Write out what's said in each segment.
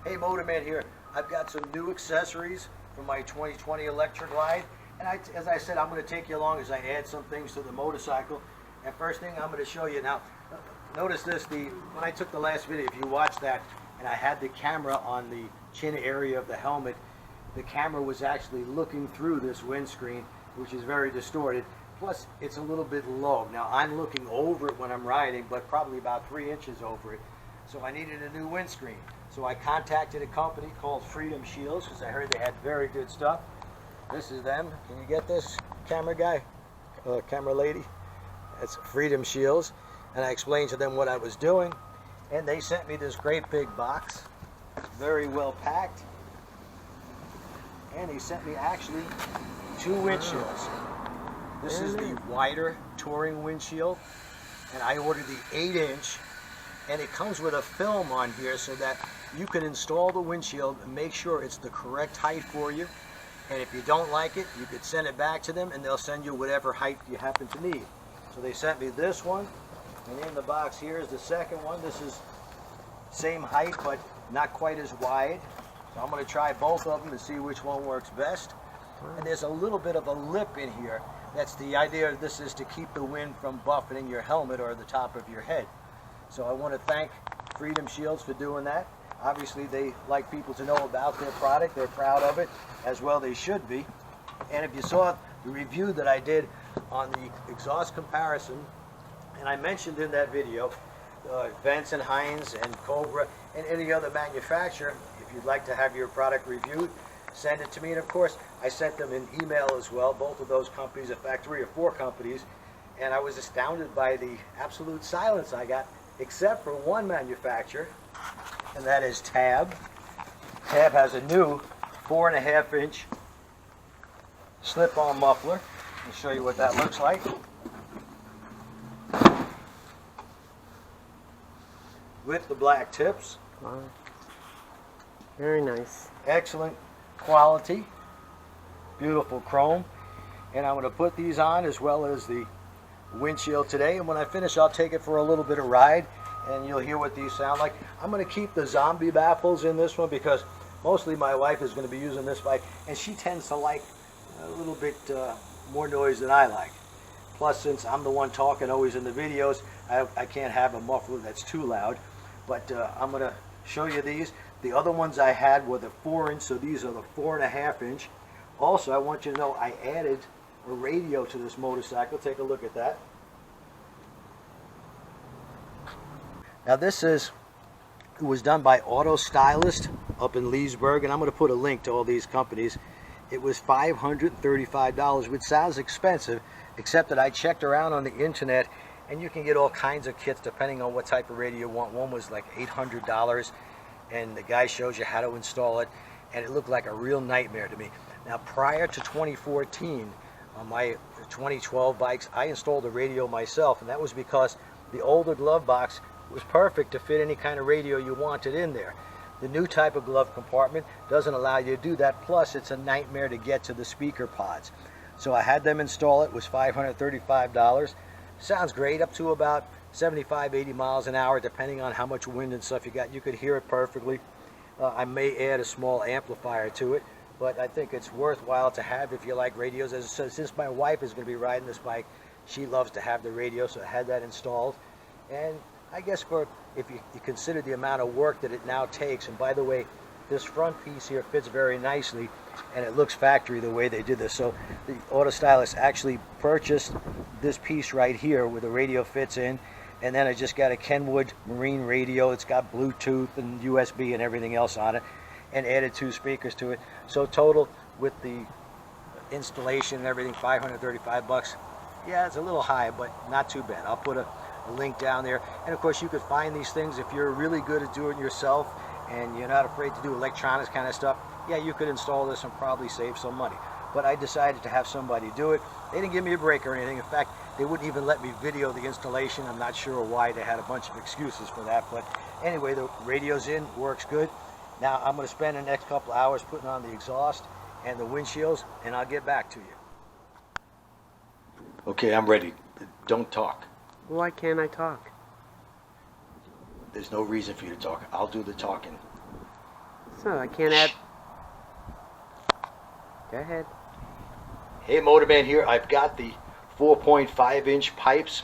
Hey, Motorman here. I've got some new accessories for my 2020 Electric Glide. And as I said, I'm going to take you along as I add some things to the motorcycle. And first thing I'm going to show you now, notice this, when I took the last video, if you watched that, and I had the camera on the chin area of the helmet, the camera was actually looking through this windscreen, which is very distorted. Plus, it's a little bit low. Now, I'm looking over it when I'm riding, but probably about 3 inches over it. So I needed a new windscreen. So I contacted a company called Freedom Shields because I heard they had very good stuff. This is them. Can you get this, camera guy? Camera lady? That's Freedom Shields. And I explained to them what I was doing. And they sent me this great big box. Very well packed. And they sent me actually 2 windshields. This is the wider touring windshield. And I ordered the 8-inch. And it comes with a film on here so that you can install the windshield and make sure it's the correct height for you. And if you don't like it, you could send it back to them and they'll send you whatever height you happen to need. So they sent me this one, and in the box here is the second one. This is same height but not quite as wide. So I'm going to try both of them and see which one works best. And there's a little bit of a lip in here. That's the idea. This is to keep the wind from buffeting your helmet or the top of your head. So I want to thank Freedom Shields for doing that. Obviously, they like people to know about their product. They're proud of it, as well they should be. And if you saw the review that I did on the exhaust comparison, and I mentioned in that video, Vance and Hines and Cobra and any other manufacturer, if you'd like to have your product reviewed, send it to me. And of course, I sent them an email as well, both of those companies, in fact 3 or 4 companies, and I was astounded by the absolute silence I got, except for one manufacturer, and that is Tab. Tab has a new 4.5-inch slip-on muffler. I'll show you what that looks like. With the black tips. Wow. Very nice. Excellent quality. Beautiful chrome. And I'm going to put these on as well as the windshield today, and when I finish I'll take it for a little bit of ride and you'll hear what these sound like. I'm going to keep the zombie baffles in this one because mostly my wife is going to be using this bike and she tends to like a little bit more noise than I like. Plus, since I'm the one talking always in the videos, I can't have a muffler that's too loud. But I'm going to show you these. The other ones I had were the 4-inch, so these are the 4.5-inch. Also, I want you to know I added a radio to this motorcycle. Take a look at that. Now it was done by Auto Stylist up in Leesburg, and I'm going to put a link to all these companies. It was $535, which sounds expensive, except that I checked around on the internet and you can get all kinds of kits depending on what type of radio you want. One was like $800 and the guy shows you how to install it, and it looked like a real nightmare to me. Now prior to 2014, on my 2012 bikes, I installed a radio myself, and that was because the older glove box was perfect to fit any kind of radio you wanted in there. The new type of glove compartment doesn't allow you to do that, plus it's a nightmare to get to the speaker pods. So I had them install it. It was $535. Sounds great, up to about 75, 80 miles an hour, depending on how much wind and stuff you got. You could hear it perfectly. I may add a small amplifier to it, but I think it's worthwhile to have if you like radios. As I said, since my wife is going to be riding this bike, she loves to have the radio, so I had that installed. And I guess if you consider the amount of work that it now takes, and by the way, this front piece here fits very nicely, and it looks factory the way they did this. So the Auto Stylist actually purchased this piece right here where the radio fits in, and then I just got a Kenwood Marine radio. It's got Bluetooth and USB and everything else on it, and added 2 speakers to it. So total with the installation and everything, $535. Yeah, it's a little high, but not too bad. I'll put a link down there. And of course, you could find these things if you're really good at doing it yourself and you're not afraid to do electronics kind of stuff. Yeah, you could install this and probably save some money. But I decided to have somebody do it. They didn't give me a break or anything. In fact, they wouldn't even let me video the installation. I'm not sure why. They had a bunch of excuses for that. But anyway, the radio's in, works good. Now I'm going to spend the next couple hours putting on the exhaust and the windshields, and I'll get back to you. Okay, I'm ready. Don't talk. Why can't I talk? There's no reason for you to talk. I'll do the talking. So I can't add. Go ahead. Hey, Motorman here. I've got the 4.5-inch pipes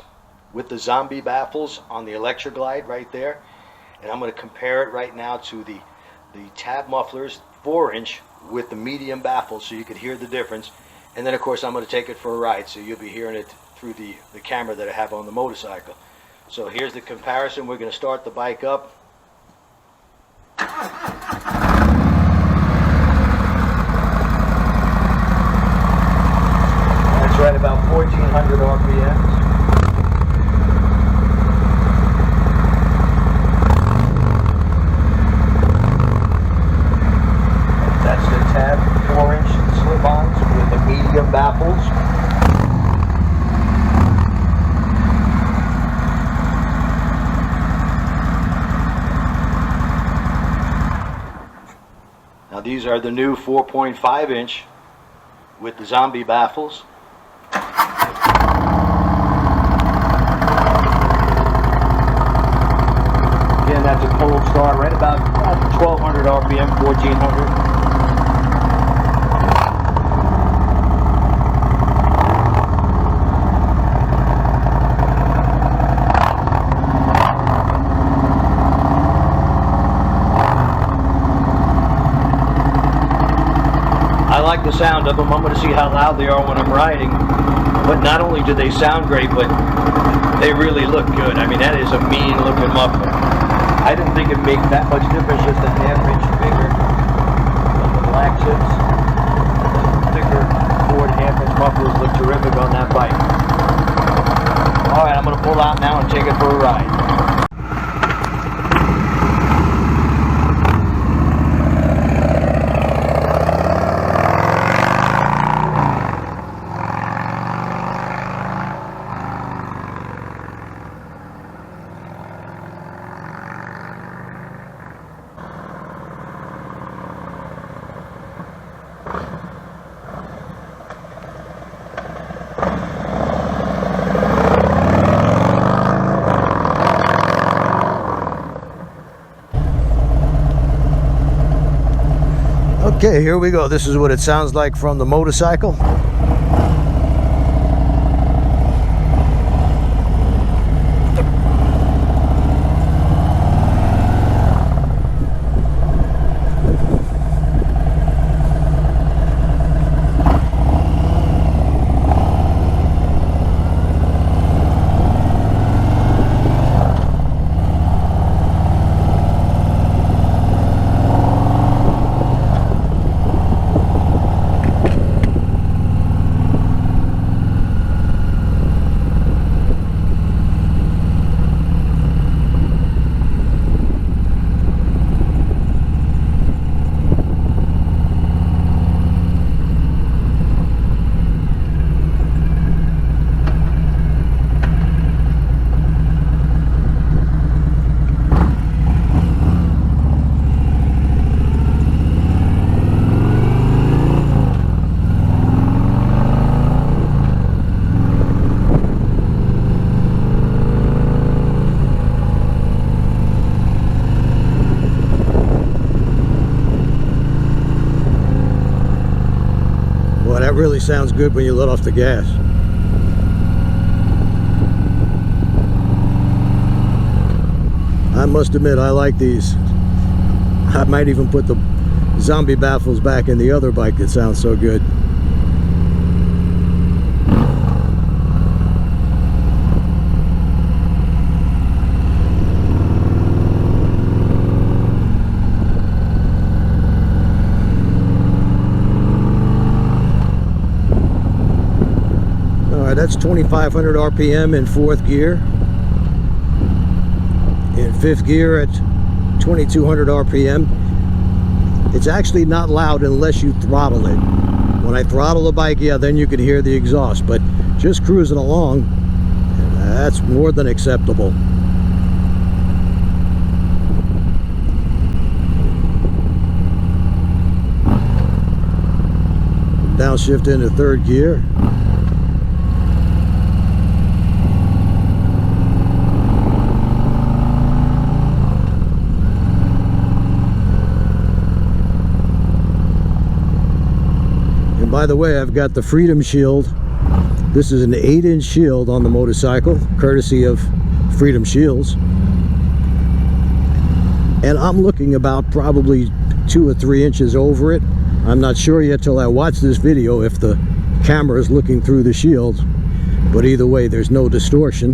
with the zombie baffles on the Electroglide right there, and I'm going to compare it right now to the tab mufflers 4-inch with the medium baffles, so you can hear the difference. And then of course I'm going to take it for a ride, so you'll be hearing it through the camera that I have on the motorcycle. So here's the comparison. We're going to start the bike up. That's right about 1400 RPMs. That's the tab 4-inch slip-ons with the medium baffles. Now these are the new 4.5-inch with the zombie baffles. Again, that's a cold start, right about 1200 RPM, 1400. I like the sound of them. I'm going to see how loud they are when I'm riding. But not only do they sound great, but they really look good. I mean, that is a mean looking muffler. I didn't think it'd make that much difference, just a half-inch bigger. But the black chips, thicker 4.5-inch mufflers look terrific on that bike. Alright, I'm going to pull out now and take it for a ride. Okay, here we go. This is what it sounds like from the motorcycle. Well, that really sounds good when you let off the gas. I must admit, I like these. I might even put the zombie baffles back in the other bike that sounds so good. That's 2,500 RPM in 4th gear. In 5th gear at 2,200 RPM. It's actually not loud unless you throttle it. When I throttle the bike, yeah, then you can hear the exhaust, but just cruising along, that's more than acceptable. Downshift into 3rd gear. by the way, I've got the Freedom Shield. This is an 8-inch shield on the motorcycle, courtesy of Freedom Shields. And I'm looking about probably 2 or 3 inches over it. I'm not sure yet till I watch this video if the camera is looking through the shield. But either way, there's no distortion.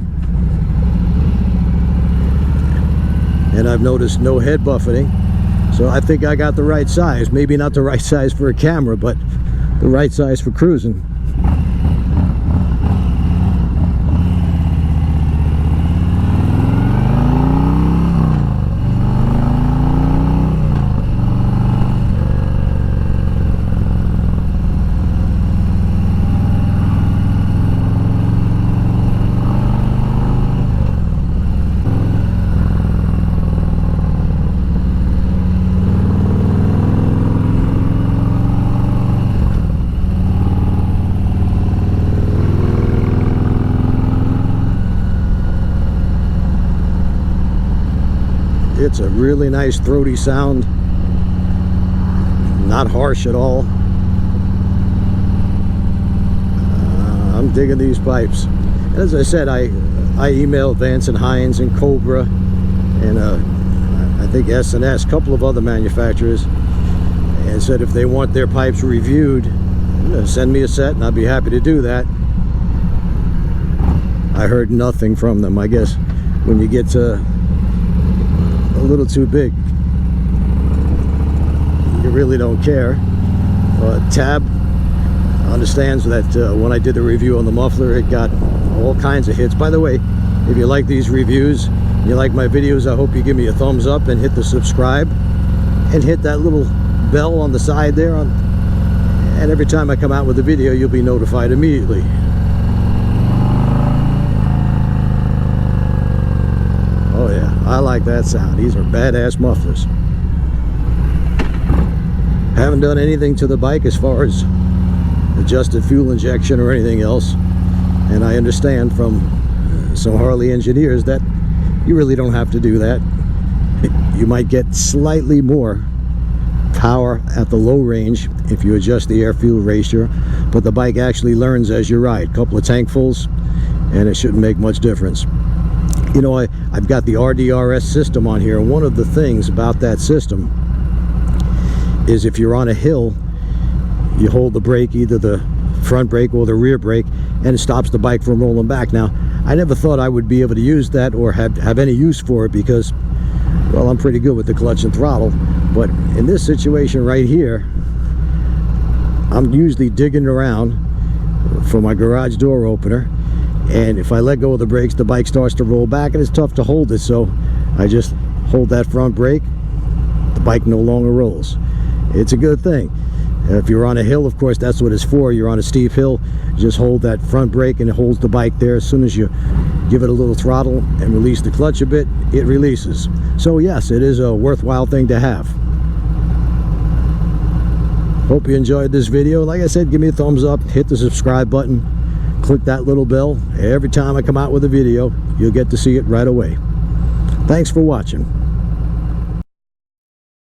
And I've noticed no head buffeting. So I think I got the right size. Maybe not the right size for a camera, but the right size for cruising. It's a really nice throaty sound, not harsh at all. I'm digging these pipes. As I said, I emailed Vance and Hines and Cobra and I think S&S, a couple of other manufacturers, and said if they want their pipes reviewed, send me a set and I'd be happy to do that. I heard nothing from them. I guess when you get to a little too big, you really don't care. Tab understands that when I did the review on the muffler, it got all kinds of hits. By the way, if you like these reviews, you like my videos, I hope you give me a thumbs up and hit the subscribe and hit that little bell on the side there, and every time I come out with a video, you'll be notified immediately. Oh yeah, I like that sound. These are badass mufflers. Haven't done anything to the bike as far as adjusted fuel injection or anything else, and I understand from some Harley engineers that you really don't have to do that. You might get slightly more power at the low range if you adjust the air-fuel ratio, but the bike actually learns as you ride. A couple of tankfuls and it shouldn't make much difference. You know, I've got the RDRS system on here, and one of the things about that system is if you're on a hill, you hold the brake, either the front brake or the rear brake, and it stops the bike from rolling back. Now, I never thought I would be able to use that or have any use for it because, well, I'm pretty good with the clutch and throttle. But in this situation right here, I'm usually digging around for my garage door opener, and if I let go of the brakes, the bike starts to roll back and it's tough to hold it. So I just hold that front brake, the bike no longer rolls. It's a good thing. If you're on a hill, of course, that's what it's for. You're on a steep hill, just hold that front brake and it holds the bike there. As soon as you give it a little throttle and release the clutch a bit, it releases. So yes, it is a worthwhile thing to have. Hope you enjoyed this video. Like I said, give me a thumbs up, hit the subscribe button, click that little bell. Every time I come out with a video, you'll get to see it right away. Thanks for watching.